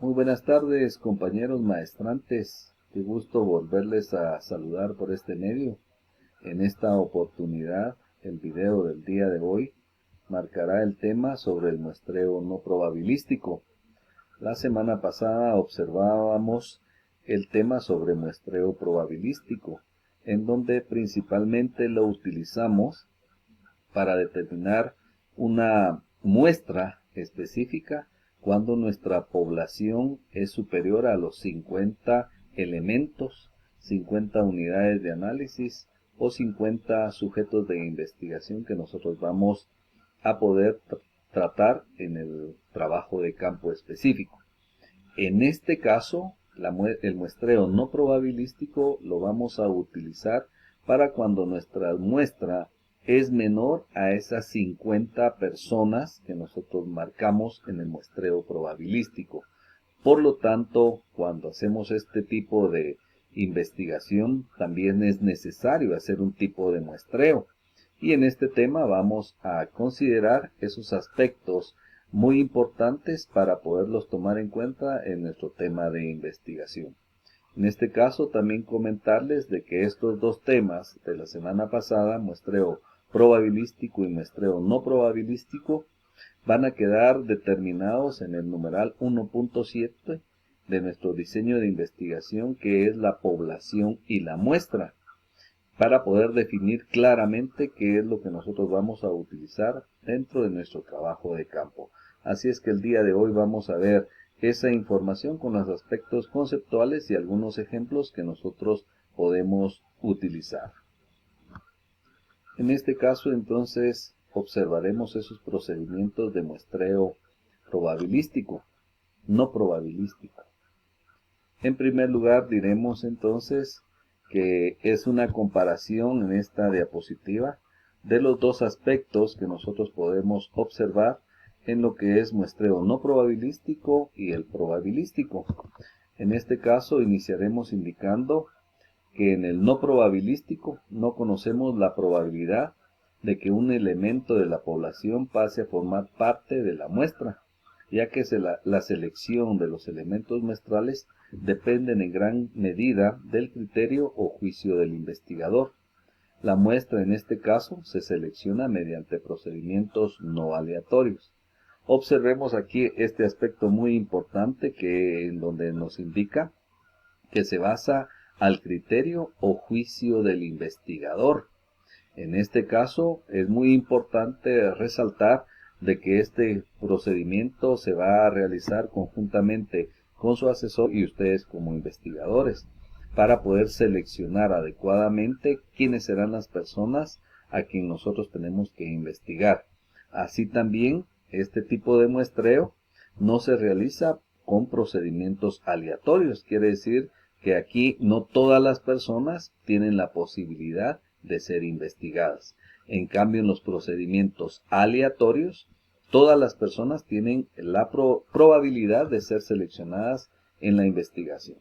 Muy buenas tardes, compañeros maestrantes. Qué gusto volverles a saludar por este medio. En esta oportunidad, el video del día de hoy marcará el tema sobre el muestreo no probabilístico. La semana pasada observábamos el tema sobre muestreo probabilístico, en donde principalmente lo utilizamos para determinar una muestra específica cuando nuestra población es superior a los 50 elementos, 50 unidades de análisis o 50 sujetos de investigación que nosotros vamos a poder tratar en el trabajo de campo específico. En este caso, el muestreo no probabilístico lo vamos a utilizar para cuando nuestra muestra es menor a esas 50 personas que nosotros marcamos en el muestreo probabilístico. Por lo tanto, cuando hacemos este tipo de investigación, también es necesario hacer un tipo de muestreo. Y en este tema vamos a considerar esos aspectos muy importantes para poderlos tomar en cuenta en nuestro tema de investigación. En este caso también comentarles de que estos dos temas de la semana pasada, muestreo probabilístico y muestreo no probabilístico, van a quedar determinados en el numeral 1.7 de nuestro diseño de investigación, que es la población y la muestra, para poder definir claramente qué es lo que nosotros vamos a utilizar dentro de nuestro trabajo de campo. Así es que el día de hoy vamos a ver esa información con los aspectos conceptuales y algunos ejemplos que nosotros podemos utilizar. En este caso, entonces, observaremos esos procedimientos de muestreo probabilístico, no probabilístico. En primer lugar, diremos entonces que es una comparación en esta diapositiva de los dos aspectos que nosotros podemos observar en lo que es muestreo no probabilístico y el probabilístico. En este caso, iniciaremos indicando que en el no probabilístico no conocemos la probabilidad de que un elemento de la población pase a formar parte de la muestra, ya que la selección de los elementos muestrales dependen en gran medida del criterio o juicio del investigador. La muestra en este caso se selecciona mediante procedimientos no aleatorios. Observemos aquí este aspecto muy importante en donde nos indica que se basa al criterio o juicio del investigador. En este caso es muy importante resaltar de que este procedimiento se va a realizar conjuntamente con su asesor y ustedes como investigadores para poder seleccionar adecuadamente quiénes serán las personas a quien nosotros tenemos que investigar. Así también, este tipo de muestreo no se realiza con procedimientos aleatorios, quiere decir que aquí no todas las personas tienen la posibilidad de ser investigadas. En cambio, en los procedimientos aleatorios, todas las personas tienen la probabilidad de ser seleccionadas en la investigación.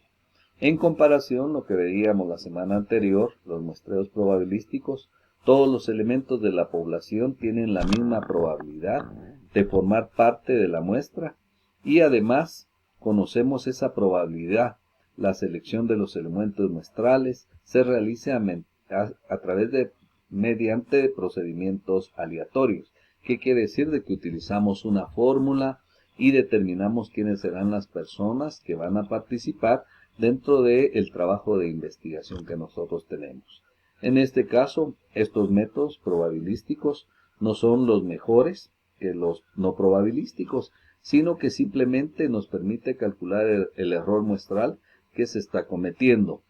En comparación, lo que veíamos la semana anterior, los muestreos probabilísticos, todos los elementos de la población tienen la misma probabilidad de formar parte de la muestra y además conocemos esa probabilidad. La selección de los elementos muestrales se realiza a través de mediante procedimientos aleatorios. ¿Qué quiere decir? De que utilizamos una fórmula y determinamos quiénes serán las personas que van a participar dentro del trabajo de investigación que nosotros tenemos. En este caso, estos métodos probabilísticos no son los mejores que los no probabilísticos, sino que simplemente nos permite calcular el error muestral que se está cometiendo.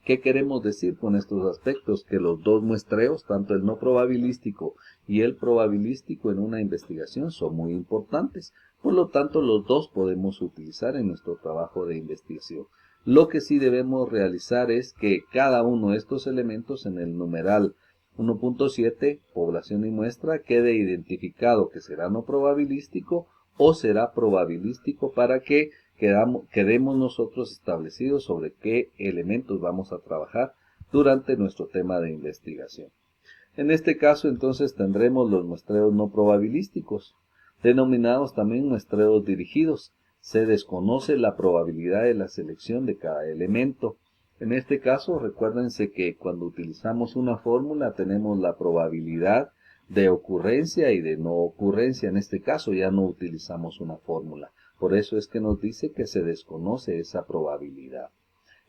¿Qué queremos decir con estos aspectos? Que los dos muestreos, tanto el no probabilístico y el probabilístico en una investigación, son muy importantes. Por lo tanto, los dos podemos utilizar en nuestro trabajo de investigación. Lo que sí debemos realizar es que cada uno de estos elementos en el numeral 1.7, población y muestra, quede identificado que será no probabilístico o será probabilístico para que quedemos nosotros establecidos sobre qué elementos vamos a trabajar durante nuestro tema de investigación. En este caso entonces tendremos los muestreos no probabilísticos, denominados también muestreos dirigidos. se desconoce la probabilidad de la selección de cada elemento. En este caso, recuérdense que cuando utilizamos una fórmula tenemos la probabilidad de ocurrencia y de no ocurrencia. En este caso ya no utilizamos una fórmula. Por eso es que nos dice que se desconoce esa probabilidad.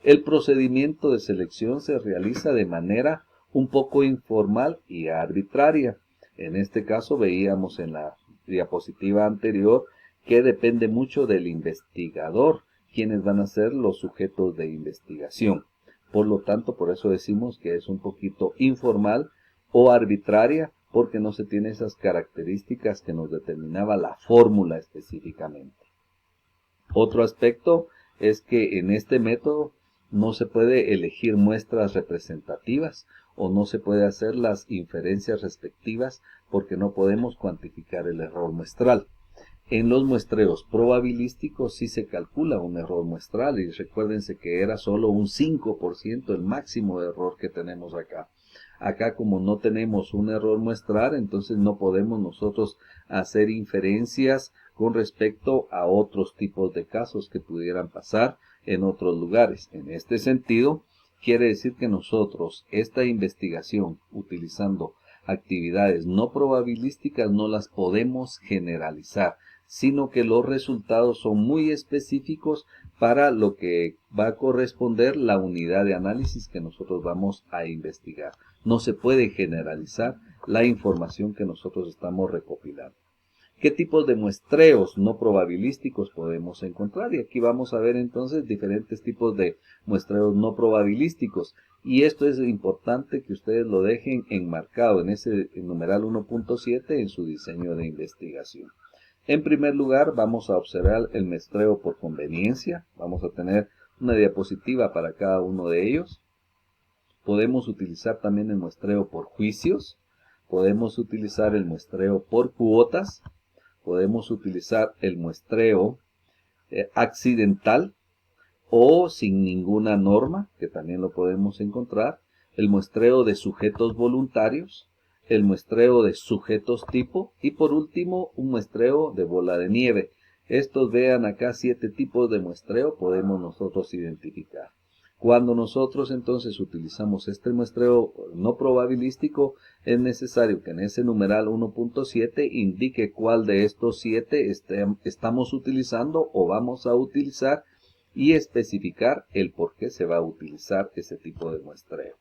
El procedimiento de selección se realiza de manera un poco informal y arbitraria. En este caso veíamos en la diapositiva anterior que depende mucho del investigador, quienes van a ser los sujetos de investigación. Por lo tanto, por eso decimos que es un poquito informal o arbitraria, porque no se tiene esas características que nos determinaba la fórmula específicamente. Otro aspecto es que en este método no se puede elegir muestras representativas o no se puede hacer las inferencias respectivas porque no podemos cuantificar el error muestral. En los muestreos probabilísticos sí se calcula un error muestral y recuérdense que era solo un 5% el máximo de error que tenemos acá. Acá como no tenemos un error muestral, entonces no podemos nosotros hacer inferencias con respecto a otros tipos de casos que pudieran pasar en otros lugares. En este sentido, quiere decir que nosotros esta investigación utilizando actividades no probabilísticas no las podemos generalizar, sino que los resultados son muy específicos para lo que va a corresponder la unidad de análisis que nosotros vamos a investigar. No se puede generalizar la información que nosotros estamos recopilando. ¿Qué tipos de muestreos no probabilísticos podemos encontrar? Y aquí vamos a ver entonces diferentes tipos de muestreos no probabilísticos. Y esto es importante que ustedes lo dejen enmarcado en ese numeral 1.7 en su diseño de investigación. En primer lugar, vamos a observar el muestreo por conveniencia. Vamos a tener una diapositiva para cada uno de ellos. Podemos utilizar también el muestreo por juicios. Podemos utilizar el muestreo por cuotas. Podemos utilizar el muestreo accidental o sin ninguna norma, que también lo podemos encontrar. El muestreo de sujetos voluntarios. El muestreo de sujetos tipo y por último un muestreo de bola de nieve. Estos vean acá 7 tipos de muestreo podemos nosotros identificar. Cuando nosotros entonces utilizamos este muestreo no probabilístico, es necesario que en ese numeral 1.7 indique cuál de estos 7 estamos utilizando o vamos a utilizar y especificar el por qué se va a utilizar ese tipo de muestreo.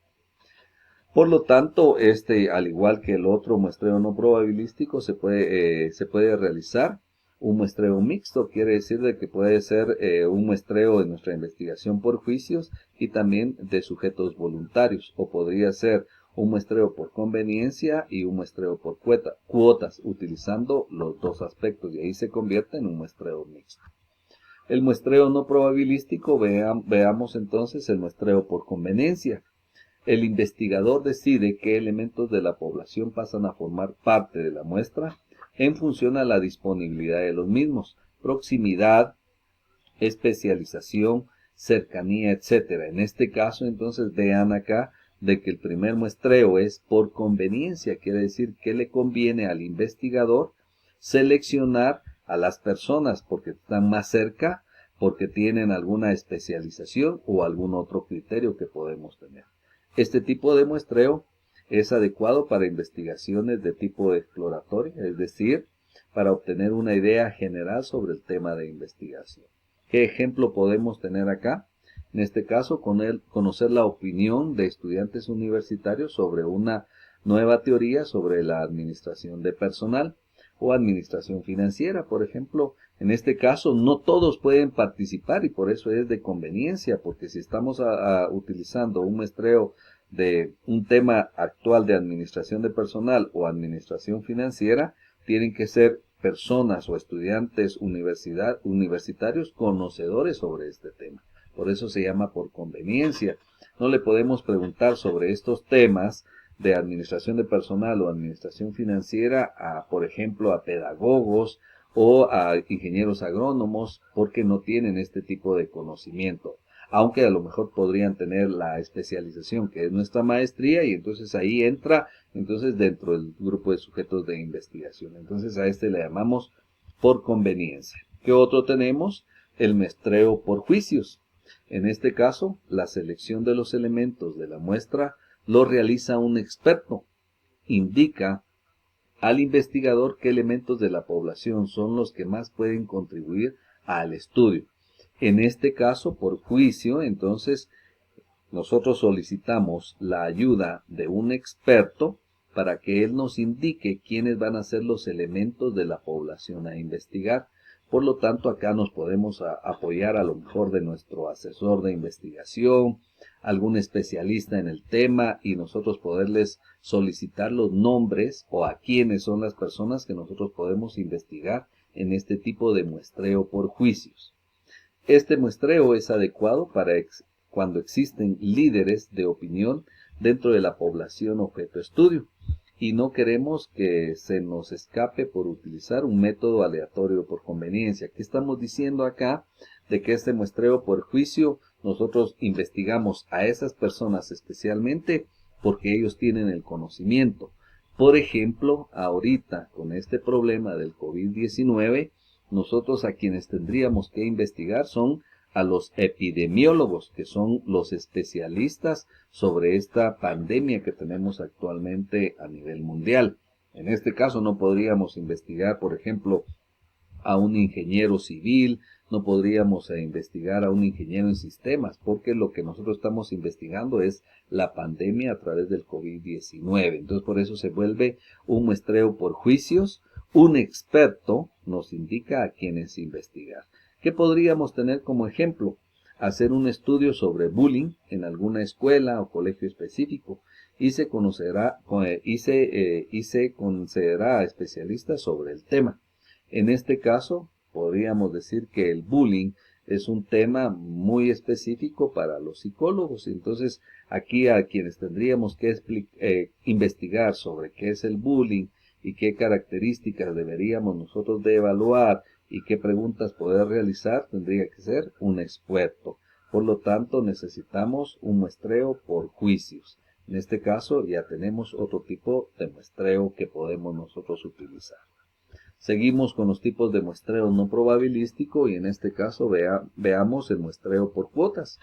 Por lo tanto, al igual que el otro muestreo no probabilístico, se puede realizar un muestreo mixto, quiere decir de que puede ser un muestreo de nuestra investigación por juicios y también de sujetos voluntarios, o podría ser un muestreo por conveniencia y un muestreo por cuotas, utilizando los dos aspectos, y ahí se convierte en un muestreo mixto. El muestreo no probabilístico, veamos entonces el muestreo por conveniencia. El investigador decide qué elementos de la población pasan a formar parte de la muestra en función a la disponibilidad de los mismos, proximidad, especialización, cercanía, etc. En este caso, entonces, vean acá de que el primer muestreo es por conveniencia, quiere decir que le conviene al investigador seleccionar a las personas porque están más cerca, porque tienen alguna especialización o algún otro criterio que podemos tener. Este tipo de muestreo es adecuado para investigaciones de tipo exploratorio, es decir, para obtener una idea general sobre el tema de investigación. ¿Qué ejemplo podemos tener acá? En este caso, conocer la opinión de estudiantes universitarios sobre una nueva teoría sobre la administración de personal o administración financiera, por ejemplo. En este caso, no todos pueden participar y por eso es de conveniencia, porque si estamos utilizando un muestreo de un tema actual de administración de personal o administración financiera, tienen que ser personas o estudiantes universitarios conocedores sobre este tema. Por eso se llama por conveniencia. No le podemos preguntar sobre estos temas de administración de personal o administración financiera por ejemplo, a pedagogos o a ingenieros agrónomos porque no tienen este tipo de conocimiento. Aunque a lo mejor podrían tener la especialización que es nuestra maestría y entonces ahí entra entonces dentro del grupo de sujetos de investigación. Entonces a este le llamamos por conveniencia. ¿Qué otro tenemos? El muestreo por juicios. En este caso, la selección de los elementos de la muestra lo realiza un experto. Indica al investigador qué elementos de la población son los que más pueden contribuir al estudio. En este caso, por juicio, entonces, nosotros solicitamos la ayuda de un experto para que él nos indique quiénes van a ser los elementos de la población a investigar. Por lo tanto, acá nos podemos apoyar a lo mejor de nuestro asesor de investigación, algún especialista en el tema y nosotros poderles solicitar los nombres o a quiénes son las personas que nosotros podemos investigar en este tipo de muestreo por juicios. Este muestreo es adecuado para cuando existen líderes de opinión dentro de la población objeto de estudio y no queremos que se nos escape por utilizar un método aleatorio por conveniencia. ¿Qué estamos diciendo acá? De que este muestreo por juicio nosotros investigamos a esas personas especialmente porque ellos tienen el conocimiento. Por ejemplo, ahorita con este problema del COVID-19, nosotros a quienes tendríamos que investigar son a los epidemiólogos, que son los especialistas sobre esta pandemia que tenemos actualmente a nivel mundial. En este caso no podríamos investigar, por ejemplo, a un ingeniero civil, no podríamos investigar a un ingeniero en sistemas, porque lo que nosotros estamos investigando es la pandemia a través del COVID-19. Entonces, por eso se vuelve un muestreo por juicios. Un experto nos indica a quiénes investigar. ¿Qué podríamos tener como ejemplo? Hacer un estudio sobre bullying en alguna escuela o colegio específico y se conocerá y se concederá a especialistas sobre el tema. En este caso, podríamos decir que el bullying es un tema muy específico para los psicólogos. Entonces, aquí a quienes tendríamos que investigar sobre qué es el bullying y qué características deberíamos nosotros de evaluar y qué preguntas poder realizar, tendría que ser un experto. Por lo tanto, necesitamos un muestreo por juicios. En este caso, ya tenemos otro tipo de muestreo que podemos nosotros utilizar. Seguimos con los tipos de muestreo no probabilístico y en este caso veamos el muestreo por cuotas.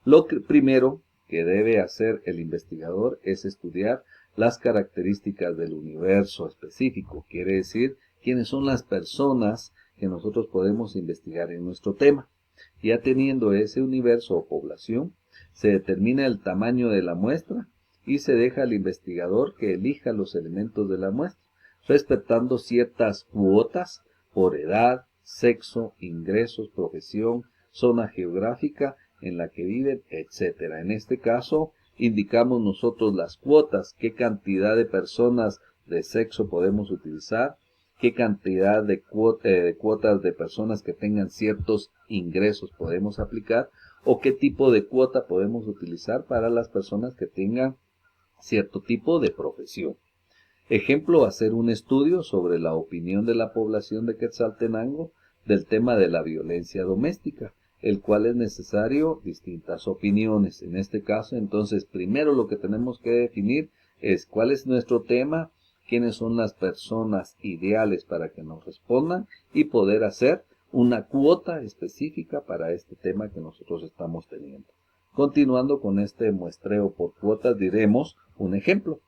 Lo primero que debe hacer el investigador es estudiar las características del universo específico, quiere decir quiénes son las personas que nosotros podemos investigar en nuestro tema. Ya teniendo ese universo o población, se determina el tamaño de la muestra y se deja al investigador que elija los elementos de la muestra, respetando ciertas cuotas por edad, sexo, ingresos, profesión, zona geográfica en la que viven, etc. En este caso, indicamos nosotros las cuotas, qué cantidad de personas de sexo podemos utilizar, qué cantidad de cuotas de personas que tengan ciertos ingresos podemos aplicar, o qué tipo de cuota podemos utilizar para las personas que tengan cierto tipo de profesión. Ejemplo, hacer un estudio sobre la opinión de la población de Quetzaltenango del tema de la violencia doméstica, el cual es necesario distintas opiniones. En este caso, entonces, primero lo que tenemos que definir es cuál es nuestro tema, quiénes son las personas ideales para que nos respondan y poder hacer una cuota específica para este tema que nosotros estamos teniendo. Continuando con este muestreo por cuotas, diremos un ejemplo.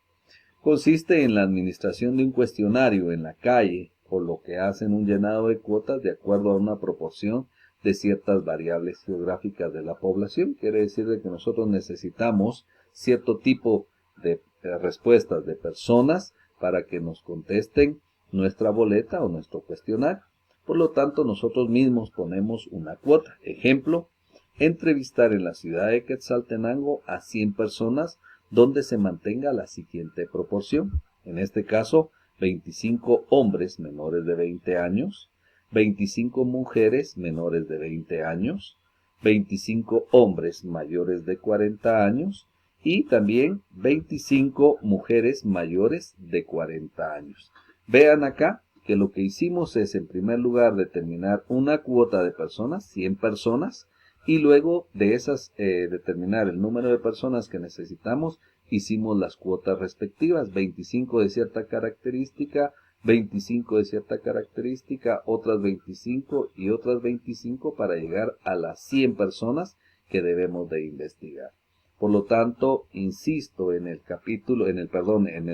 Consiste en la administración de un cuestionario en la calle, por lo que hacen un llenado de cuotas de acuerdo a una proporción de ciertas variables geográficas de la población. Quiere decir de que nosotros necesitamos cierto tipo de respuestas de personas para que nos contesten nuestra boleta o nuestro cuestionario. Por lo tanto, nosotros mismos ponemos una cuota. Ejemplo, entrevistar en la ciudad de Quetzaltenango a 100 personas donde se mantenga la siguiente proporción. En este caso, 25 hombres menores de 20 años, 25 mujeres menores de 20 años, 25 hombres mayores de 40 años y también 25 mujeres mayores de 40 años. Vean acá que lo que hicimos es, en primer lugar, determinar una cuota de personas, 100 personas, y luego de esas determinar el número de personas que necesitamos, hicimos las cuotas respectivas, 25 de cierta característica, 25 de cierta característica, otras 25 y otras 25 para llegar a las 100 personas que debemos de investigar. Por lo tanto, insisto, en el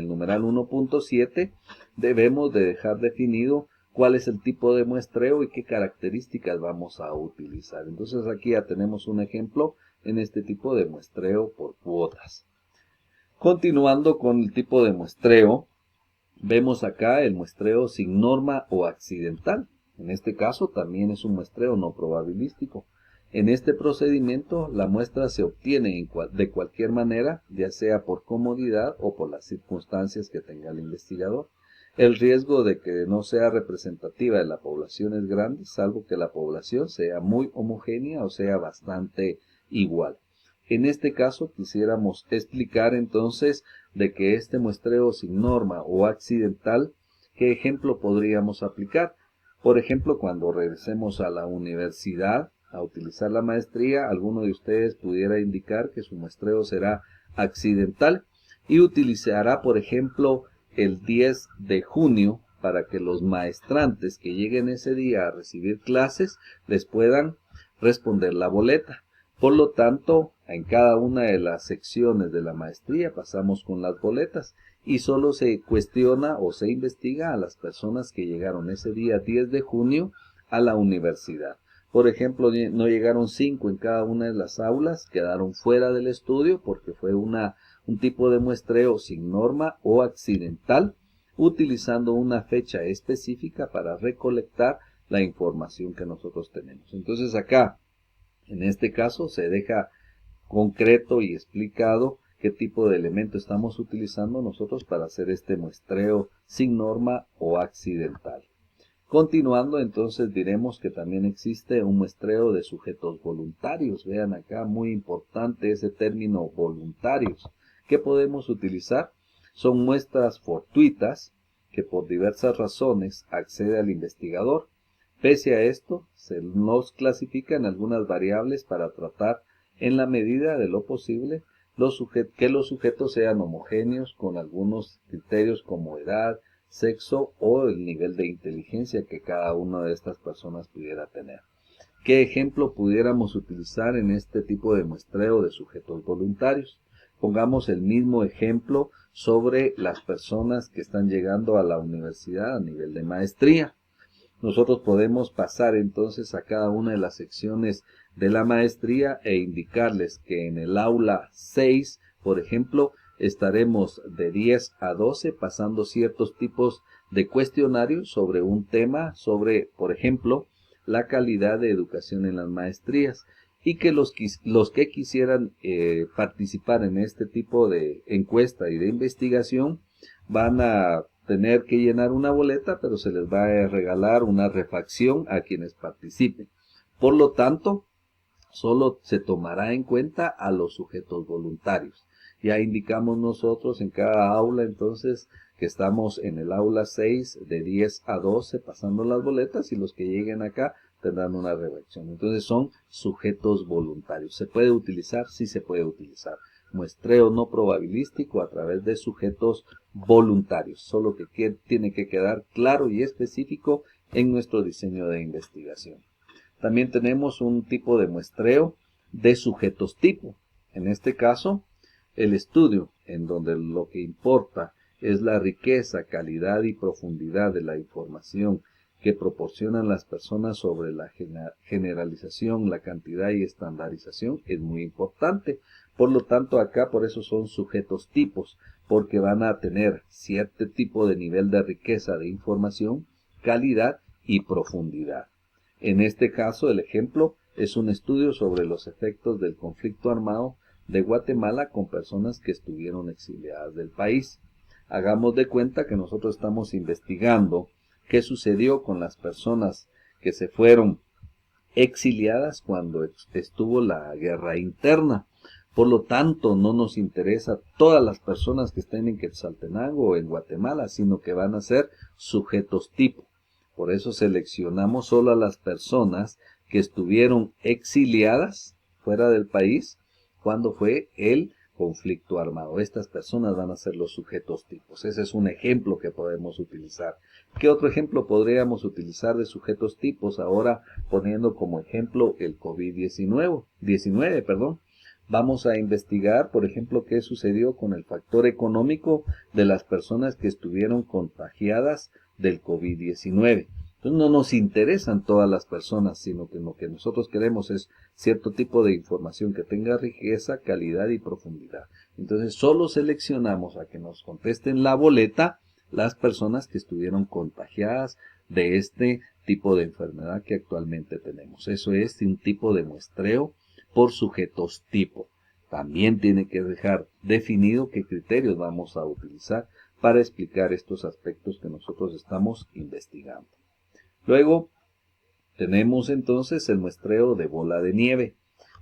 numeral 1.7 debemos de dejar definido cuál es el tipo de muestreo y qué características vamos a utilizar. Entonces aquí ya tenemos un ejemplo en este tipo de muestreo por cuotas. Continuando con el tipo de muestreo, vemos acá el muestreo sin norma o accidental. En este caso también es un muestreo no probabilístico. En este procedimiento la muestra se obtiene de cualquier manera, ya sea por comodidad o por las circunstancias que tenga el investigador. El riesgo de que no sea representativa de la población es grande, salvo que la población sea muy homogénea o sea bastante igual. En este caso quisiéramos explicar entonces de que este muestreo sin norma o accidental, ¿qué ejemplo podríamos aplicar? Por ejemplo, cuando regresemos a la universidad a utilizar la maestría, alguno de ustedes pudiera indicar que su muestreo será accidental y utilizará, por ejemplo, el 10 de junio para que los maestrantes que lleguen ese día a recibir clases les puedan responder la boleta. Por lo tanto, en cada una de las secciones de la maestría pasamos con las boletas y solo se cuestiona o se investiga a las personas que llegaron ese día 10 de junio a la universidad. Por ejemplo, no llegaron 5 en cada una de las aulas, quedaron fuera del estudio porque fue un tipo de muestreo sin norma o accidental, utilizando una fecha específica para recolectar la información que nosotros tenemos. Entonces acá, en este caso, se deja concreto y explicado qué tipo de elemento estamos utilizando nosotros para hacer este muestreo sin norma o accidental. Continuando, entonces diremos que también existe un muestreo de sujetos voluntarios. Vean acá, muy importante ese término voluntarios. ¿Qué podemos utilizar? Son muestras fortuitas que por diversas razones accede al investigador. Pese a esto, se nos clasifican algunas variables para tratar en la medida de lo posible que los sujetos sean homogéneos con algunos criterios como edad, sexo o el nivel de inteligencia que cada una de estas personas pudiera tener. ¿Qué ejemplo pudiéramos utilizar en este tipo de muestreo de sujetos voluntarios? Pongamos el mismo ejemplo sobre las personas que están llegando a la universidad a nivel de maestría. Nosotros podemos pasar entonces a cada una de las secciones de la maestría e indicarles que en el aula 6, por ejemplo, estaremos de 10 a 12 pasando ciertos tipos de cuestionarios sobre un tema, sobre, por ejemplo, la calidad de educación en las maestrías, y que los que quisieran participar en este tipo de encuesta y de investigación van a tener que llenar una boleta, pero se les va a regalar una refacción a quienes participen. Por lo tanto, solo se tomará en cuenta a los sujetos voluntarios. Ya indicamos nosotros en cada aula entonces que estamos en el aula 6 de 10 a 12 pasando las boletas y los que lleguen acá tendrán una refacción. Entonces son sujetos voluntarios. ¿Se puede utilizar? Sí se puede utilizar. Muestreo no probabilístico a través de sujetos voluntarios, solo que tiene que quedar claro y específico en nuestro diseño de investigación. También tenemos un tipo de muestreo de sujetos tipo. En este caso, el estudio, en donde lo que importa es la riqueza, calidad y profundidad de la información que proporcionan las personas sobre la generalización, la cantidad y estandarización, es muy importante. Por lo tanto, acá por eso son sujetos tipos, porque van a tener cierto tipo de nivel de riqueza de información, calidad y profundidad. En este caso, el ejemplo es un estudio sobre los efectos del conflicto armado de Guatemala con personas que estuvieron exiliadas del país. Hagamos de cuenta que nosotros estamos investigando qué sucedió con las personas que se fueron exiliadas cuando estuvo la guerra interna. Por lo tanto, no nos interesa todas las personas que estén en Quetzaltenango o en Guatemala, sino que van a ser sujetos tipo. Por eso seleccionamos solo a las personas que estuvieron exiliadas fuera del país cuando fue el conflicto armado. Estas personas van a ser los sujetos tipos. Ese es un ejemplo que podemos utilizar. ¿Qué otro ejemplo podríamos utilizar de sujetos tipos? Ahora poniendo como ejemplo el COVID-19, perdón. Vamos a investigar, por ejemplo, qué sucedió con el factor económico de las personas que estuvieron contagiadas del COVID-19. Entonces no nos interesan todas las personas, sino que lo que nosotros queremos es cierto tipo de información que tenga riqueza, calidad y profundidad. Entonces solo seleccionamos a que nos contesten la boleta las personas que estuvieron contagiadas de este tipo de enfermedad que actualmente tenemos. Eso es un tipo de muestreo por sujetos tipo. También tiene que dejar definido qué criterios vamos a utilizar para explicar estos aspectos que nosotros estamos investigando. Luego tenemos entonces el muestreo de bola de nieve.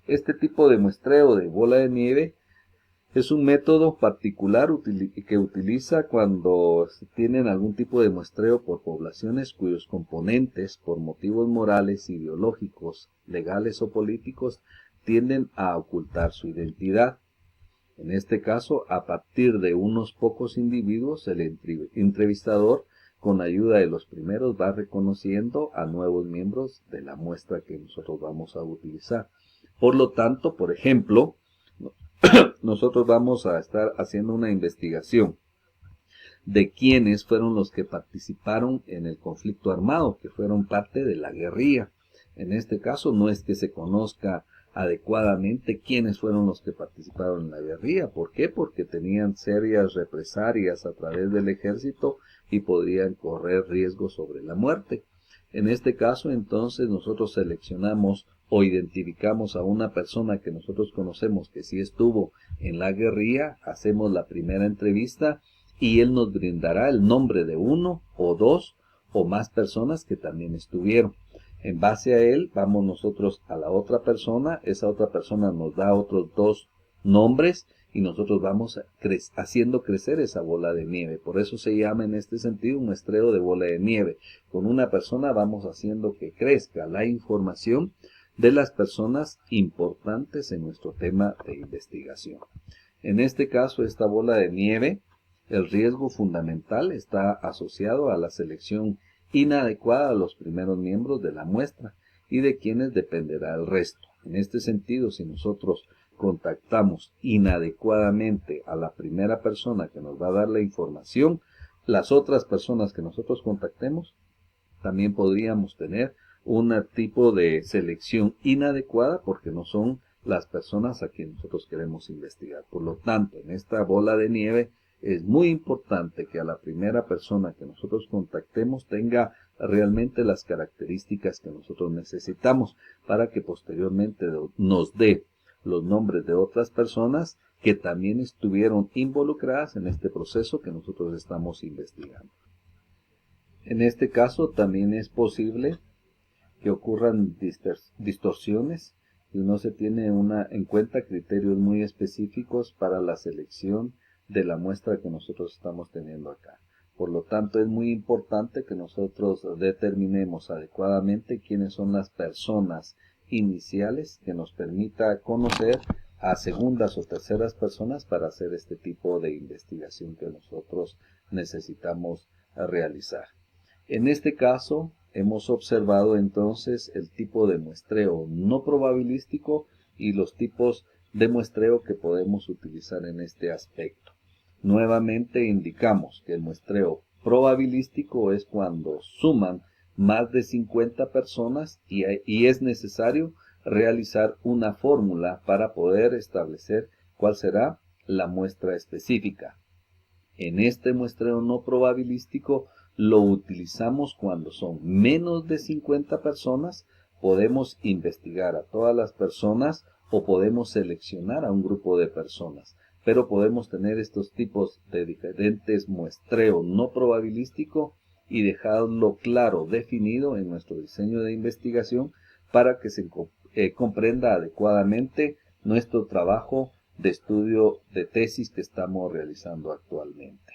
Este tipo de muestreo de bola de nieve es un método particular que utiliza cuando se tienen algún tipo de muestreo por poblaciones cuyos componentes, por motivos morales, ideológicos, legales o políticos, tienden a ocultar su identidad. En este caso, a partir de unos pocos individuos, el entrevistador, con ayuda de los primeros, va reconociendo a nuevos miembros de la muestra que nosotros vamos a utilizar. Por lo tanto, por ejemplo, nosotros vamos a estar haciendo una investigación de quiénes fueron los que participaron en el conflicto armado, que fueron parte de la guerrilla. En este caso no es que se conozca adecuadamente quiénes fueron los que participaron en la guerrilla. ¿Por qué? Porque tenían serias represalias a través del ejército y podrían correr riesgos sobre la muerte. En este caso, entonces, nosotros seleccionamos o identificamos a una persona que nosotros conocemos que sí estuvo en la guerrilla, hacemos la primera entrevista y él nos brindará el nombre de uno o dos o más personas que también estuvieron. En base a él, vamos nosotros a la otra persona, esa otra persona nos da otros dos nombres y nosotros vamos haciendo crecer esa bola de nieve. Por eso se llama en este sentido un muestreo de bola de nieve. Con una persona vamos haciendo que crezca la información de las personas importantes en nuestro tema de investigación. En este caso, esta bola de nieve, el riesgo fundamental está asociado a la selección inadecuada a los primeros miembros de la muestra y de quienes dependerá el resto. En este sentido, si nosotros contactamos inadecuadamente a la primera persona que nos va a dar la información, las otras personas que nosotros contactemos también podríamos tener un tipo de selección inadecuada porque no son las personas a quienes nosotros queremos investigar. Por lo tanto, en esta bola de nieve es muy importante que a la primera persona que nosotros contactemos tenga realmente las características que nosotros necesitamos para que posteriormente nos dé los nombres de otras personas que también estuvieron involucradas en este proceso que nosotros estamos investigando. En este caso también es posible que ocurran distorsiones y no se tiene en cuenta criterios muy específicos para la selección de la muestra que nosotros estamos teniendo acá. Por lo tanto, es muy importante que nosotros determinemos adecuadamente quiénes son las personas iniciales que nos permita conocer a segundas o terceras personas para hacer este tipo de investigación que nosotros necesitamos realizar. En este caso, hemos observado entonces el tipo de muestreo no probabilístico y los tipos de muestreo que podemos utilizar en este aspecto. Nuevamente indicamos que el muestreo probabilístico es cuando suman más de 50 personas y es necesario realizar una fórmula para poder establecer cuál será la muestra específica. En este muestreo no probabilístico lo utilizamos cuando son menos de 50 personas, podemos investigar a todas las personas o podemos seleccionar a un grupo de personas, pero podemos tener estos tipos de diferentes muestreo no probabilístico y dejarlo claro, definido en nuestro diseño de investigación para que se comprenda adecuadamente nuestro trabajo de estudio de tesis que estamos realizando actualmente.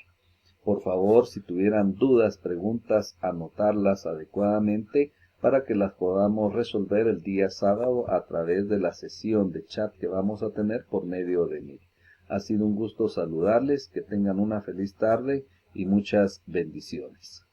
Por favor, si tuvieran dudas, preguntas, anotarlas adecuadamente para que las podamos resolver el día sábado a través de la sesión de chat que vamos a tener por medio de Meet. Ha sido un gusto saludarles, que tengan una feliz tarde y muchas bendiciones.